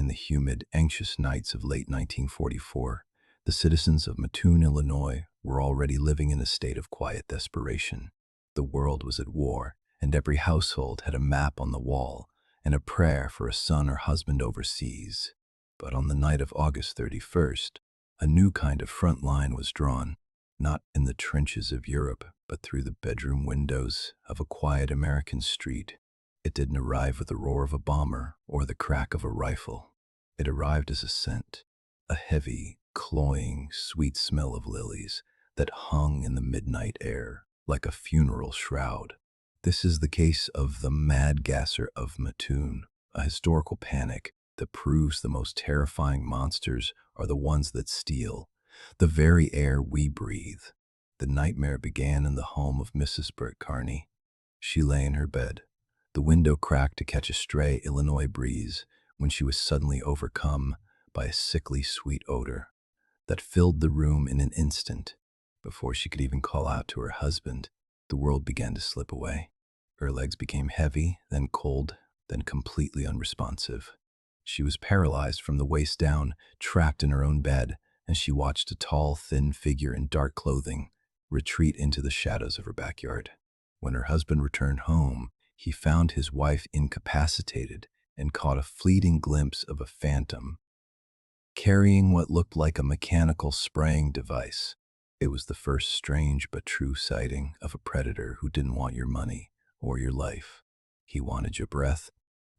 in the humid, anxious nights of late 1944, the citizens of Mattoon, Illinois, were already living in a state of quiet desperation. The world was at war, and every household had a map on the wall and a prayer for a son or husband overseas. But on the night of August 31st, a new kind of front line was drawn, not in the trenches of Europe, but through the bedroom windows of a quiet American street. It didn't arrive with the roar of a bomber or the crack of a rifle. It arrived as a scent, a heavy, cloying, sweet smell of lilies that hung in the midnight air like a funeral shroud. This is the case of the Mad Gasser of Mattoon, a historical panic that proves the most terrifying monsters are the ones that steal the very air we breathe. The nightmare began in the home of Mrs. Bert Carney. She lay in her bed, the window cracked to catch a stray Illinois breeze, when she was suddenly overcome by a sickly sweet odor that filled the room in an instant. Before she could even call out to her husband, the world began to slip away. Her legs became heavy, then cold, then completely unresponsive. She was paralyzed from the waist down, trapped in her own bed, and she watched a tall, thin figure in dark clothing retreat into the shadows of her backyard. When her husband returned home, he found his wife incapacitated and caught a fleeting glimpse of a phantom carrying what looked like a mechanical spraying device. It was the first strange but true sighting of a predator who didn't want your money or your life. He wanted your breath.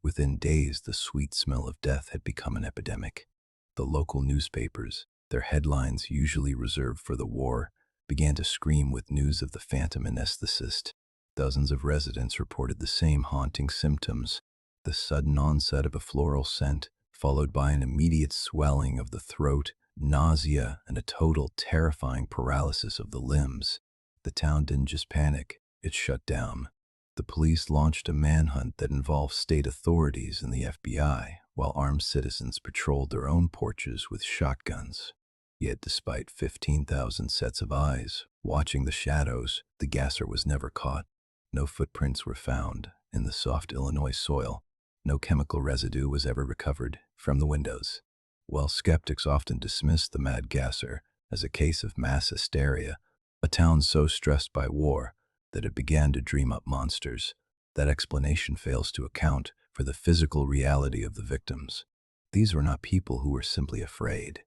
Within days, the sweet smell of death had become an epidemic. The local newspapers, their headlines usually reserved for the war, began to scream with news of the phantom anesthetist. Dozens of residents reported the same haunting symptoms: the sudden onset of a floral scent, followed by an immediate swelling of the throat, nausea, and a total terrifying paralysis of the limbs. The town didn't just panic, it shut down. The police launched a manhunt that involved state authorities and the FBI, while armed citizens patrolled their own porches with shotguns. Yet despite 15,000 sets of eyes watching the shadows, the gasser was never caught. No footprints were found in the soft Illinois soil. No chemical residue was ever recovered from the windows. While skeptics often dismissed the Mad Gasser as a case of mass hysteria, a town so stressed by war that it began to dream up monsters, that explanation fails to account for the physical reality of the victims. These were not people who were simply afraid.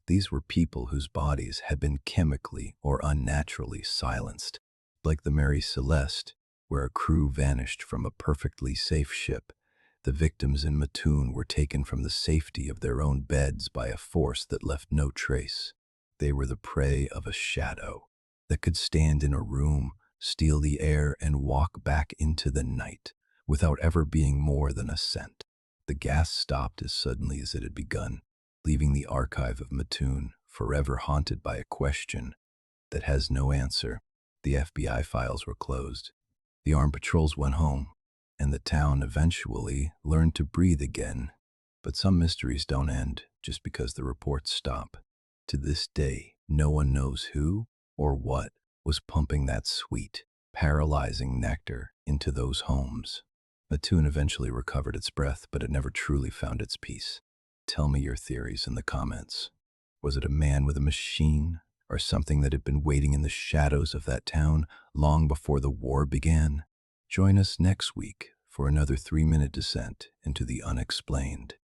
These were people whose bodies had been chemically or unnaturally silenced. Like the Mary Celeste, where a crew vanished from a perfectly safe ship, the victims in Mattoon were taken from the safety of their own beds by a force that left no trace. They were the prey of a shadow that could stand in a room, steal the air, and walk back into the night without ever being more than a scent. The gas stopped as suddenly as it had begun, leaving the archive of Mattoon forever haunted by a question that has no answer. The FBI files were closed. The armed patrols went home, and the town eventually learned to breathe again. But some mysteries don't end just because the reports stop. To this day, no one knows who or what was pumping that sweet, paralyzing nectar into those homes. Mattoon eventually recovered its breath, but it never truly found its peace. Tell me your theories in the comments. Was it a man with a machine, or something that had been waiting in the shadows of that town long before the war began? Join us next week for another 3-minute descent into the unexplained.